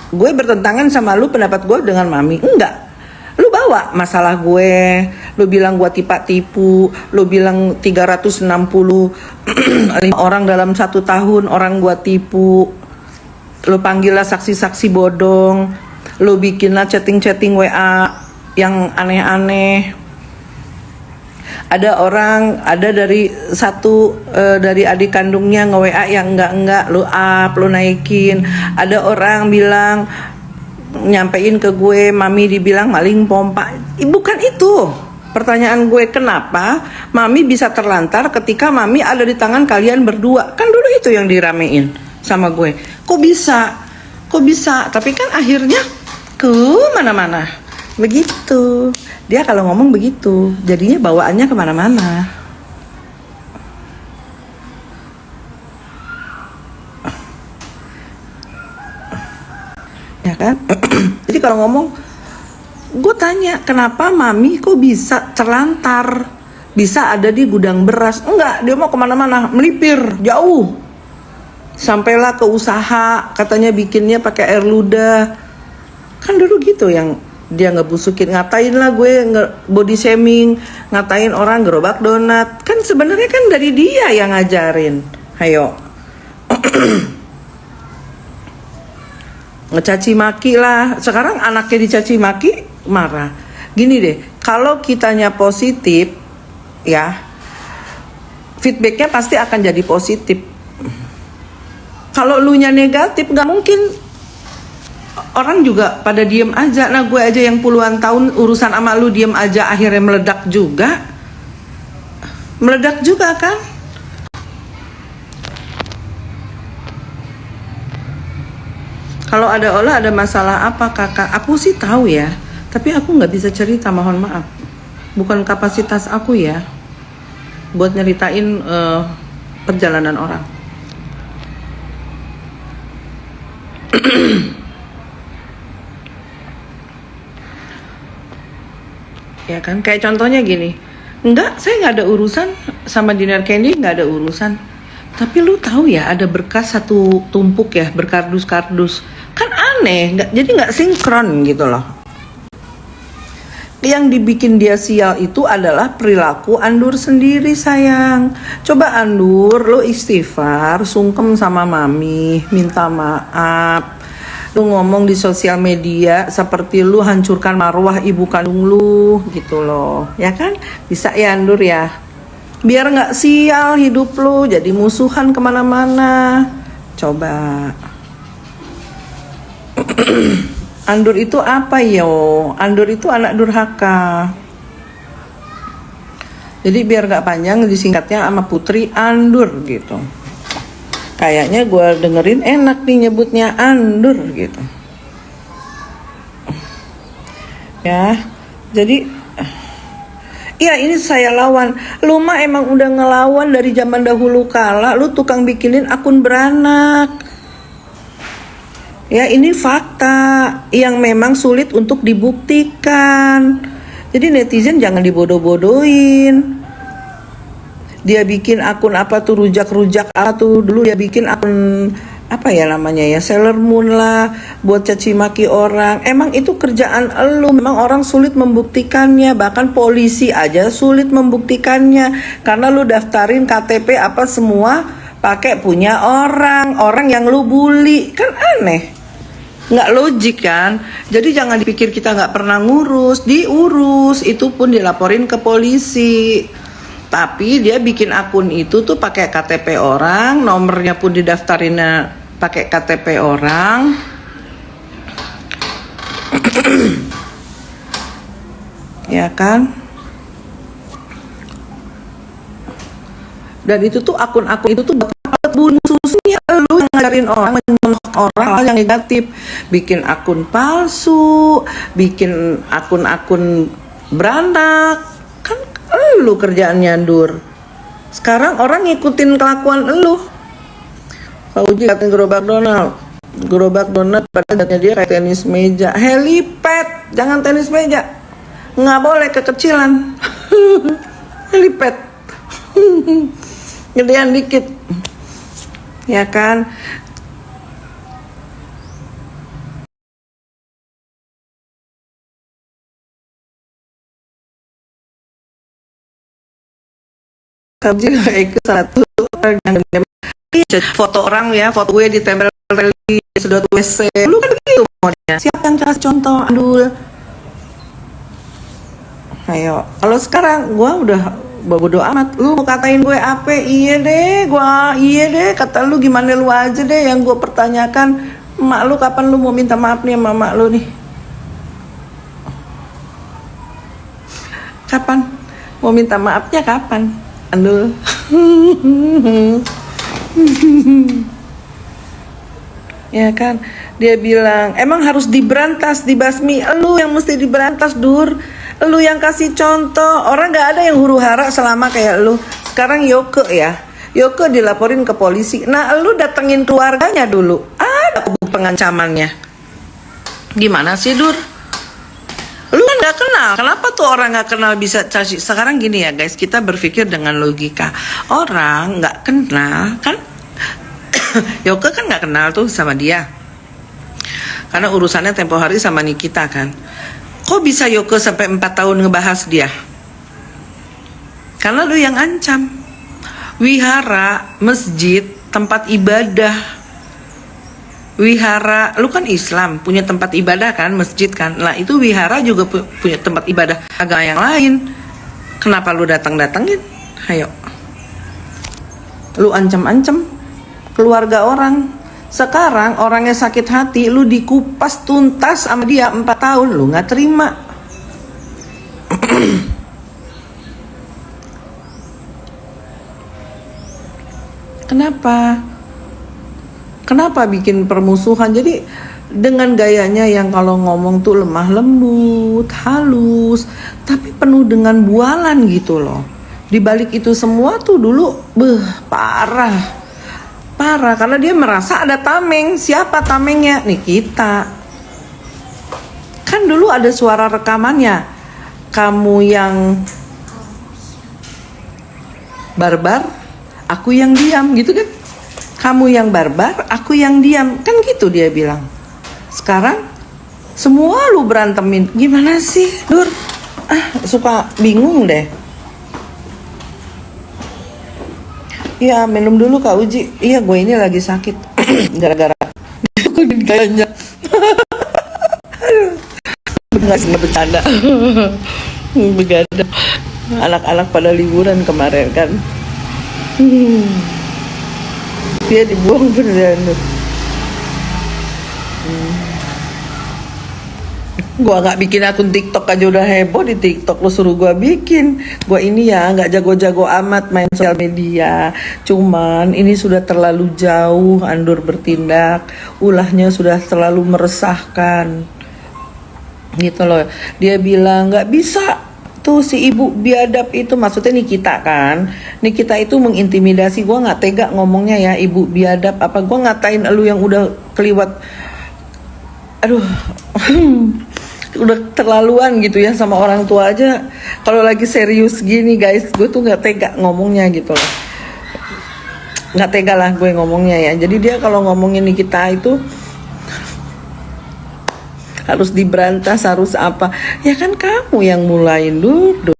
gue bertentangan sama lu pendapat gue dengan mami. Enggak. Lu bawa masalah gue, lu bilang gue tipu, lu bilang 360 orang dalam 1 tahun orang gue tipu, lu panggillah saksi-saksi bodong, lu bikinlah chatting-chatting WA yang aneh-aneh. Ada dari dari adik kandungnya nge-WA yang enggak, lu up, lu naikin. Ada orang bilang nyampein ke gue, mami dibilang maling pompa. Bukan itu pertanyaan gue, kenapa mami bisa terlantar ketika mami ada di tangan kalian berdua? Kan dulu itu yang diramein sama gue. Kok bisa, tapi kan akhirnya ke mana-mana begitu. Dia kalau ngomong begitu, jadinya bawaannya kemana-mana. Ya kan? Jadi kalau ngomong, gue tanya, kenapa mami kok bisa terlantar, bisa ada di gudang beras? Enggak, dia mau kemana-mana, melipir jauh, sampailah ke usaha, katanya bikinnya pakai air ludah. Kan dulu gitu yang dia ngebusukin, ngatain lah gue body shaming, ngatain orang gerobak donat. Kan sebenarnya kan dari dia yang ngajarin. Ayo. Ngecaci maki lah. Sekarang anaknya dicaci maki marah. Gini deh, kalau kitanya positif ya, feedbacknya pasti akan jadi positif. Kalau lu nya negatif, gak mungkin orang juga pada diem aja. Nah gue aja yang puluhan tahun urusan sama lu diem aja, akhirnya meledak juga kan. Kalau ada masalah apa kakak, aku sih tahu ya, tapi aku nggak bisa cerita, mohon maaf. Bukan kapasitas aku ya buat nyeritain perjalanan orang. Ya kan, kayak contohnya gini, saya nggak ada urusan sama Dinar Candy, nggak ada urusan. Tapi lu tahu ya, ada berkas satu tumpuk ya, berkardus-kardus. Kan aneh, jadi nggak sinkron gitu loh. Yang dibikin dia sial itu adalah perilaku Andur sendiri, sayang. Coba Andur, lu istighfar, sungkem sama mami, minta maaf. Lu ngomong di sosial media seperti lu hancurkan marwah ibu kandung lu gitu loh, ya kan? Bisa ya Andur ya, biar nggak sial hidup lu jadi musuhan kemana-mana. Coba. Andur itu apa yo? Andur itu anak durhaka. Jadi biar nggak panjang, disingkatnya sama Putri Andur gitu. Kayaknya gue dengerin enak nih nyebutnya Andur gitu. Ya, jadi iya ini saya lawan. Lu mah emang udah ngelawan dari zaman dahulu kala. Lu tukang bikinin akun beranak. Ya ini fakta yang memang sulit untuk dibuktikan. Jadi netizen jangan dibodoh-bodohin. Dia bikin akun apa tuh, rujak-rujak apa tuh, dulu dia bikin akun apa ya namanya ya, Sailor Moon lah, buat caci maki orang. Emang itu kerjaan elu, memang orang sulit membuktikannya, bahkan polisi aja sulit membuktikannya karena lu daftarin KTP apa semua pakai punya orang yang lu bully. Kan aneh, nggak logik kan. Jadi jangan dipikir kita nggak pernah diurus, itu pun dilaporin ke polisi. Tapi dia bikin akun itu tuh pakai KTP orang, nomornya pun didaftarinnya pakai KTP orang. Ya kan? Dan itu tuh akun-akun itu tuh bakal bunuh susunya lu yang ngajarin orang, mencontoh orang hal yang negatif, bikin akun palsu, bikin akun-akun beranak. Kan lu kerjaannya Andur. Sekarang orang ngikutin kelakuan lu. Kau Uji katain gerobak donat padahal dia kayak tenis meja. Helipad, jangan tenis meja. Nggak boleh kekecilan. Helipad. Gedean dikit. Ya kan? Kabji ke satu orang yang foto orang ya, foto gue ditempel di sedot WC. Lu kan begitu modelnya. Siapa yang kasih contoh, Andul? Ayo, kalau sekarang gue udah bodo amat. Lu mau katain gue apa? Iya deh. Kata lu gimana lu aja deh. Yang gue pertanyakan, emak lu kapan lu mau minta maaf nih sama emak lu nih? Kapan? Mau minta maafnya kapan? Andul. Ya kan, dia bilang emang harus diberantas, dibasmi. Lu yang mesti diberantas, Dur. Lu yang kasih contoh. Orang gak ada yang huru hara selama kayak lu. Sekarang Yoke ya, Yoke dilaporin ke polisi. Nah, lu datengin keluarganya dulu. Ada pengancamannya. Gimana sih, Dur? Lu kan gak kenal. Kenapa tuh orang gak kenal bisa cari? Sekarang gini ya guys, kita berpikir dengan logika. Orang gak kenal kan, Yoke kan gak kenal tuh sama dia, karena urusannya tempo hari sama Nikita kan. Kok bisa Yoke sampai 4 tahun ngebahas dia? Karena lu yang ancam. Wihara, masjid, tempat ibadah. Wihara, lu kan Islam, punya tempat ibadah kan, masjid kan. Nah itu wihara juga punya tempat ibadah agama yang lain. Kenapa lu datang-datangin? Ayo. Lu ancam-ancam keluarga orang. Sekarang orangnya sakit hati, lu dikupas tuntas sama dia 4 tahun, lu gak terima. Kenapa? Kenapa bikin permusuhan? Jadi dengan gayanya yang kalau ngomong tuh lemah lembut, halus, tapi penuh dengan bualan gitu loh. Di balik itu semua tuh dulu parah. Karena dia merasa ada tameng. Siapa tamengnya? Nih kita. Kan dulu ada suara rekamannya. Kamu yang barbar, aku yang diam gitu kan. Kamu yang barbar, aku yang diam. Kan gitu dia bilang. Sekarang semua lu berantemin. Gimana sih, Dur? Suka bingung deh. Iya, minum dulu Kak Uji. Iya, gue ini lagi sakit. Gara-gara aku kayaknya. Nggak bercanda. Begadang. Anak-anak pada liburan kemarin kan. Dia dibuang beneran. Gua nggak bikin akun TikTok aja udah heboh. Di TikTok lu suruh gua bikin. Gua ini ya nggak jago-jago amat main sosial media. Cuman ini sudah terlalu jauh Andur bertindak. Ulahnya sudah terlalu meresahkan. Gitu loh. Dia bilang nggak bisa. Tuh si ibu biadab itu, maksudnya Nikita kan. Nikita itu mengintimidasi. Gue gak tega ngomongnya ya, ibu biadab apa. Gue ngatain elu yang udah keliwat. Aduh. Udah terlaluan gitu ya sama orang tua aja. Kalau lagi serius gini guys, gue tuh gak tega ngomongnya gitu loh. Gak tega lah gue ngomongnya ya. Jadi dia kalau ngomongin Nikita itu harus diberantas, harus apa. Ya kan kamu yang mulain dulu.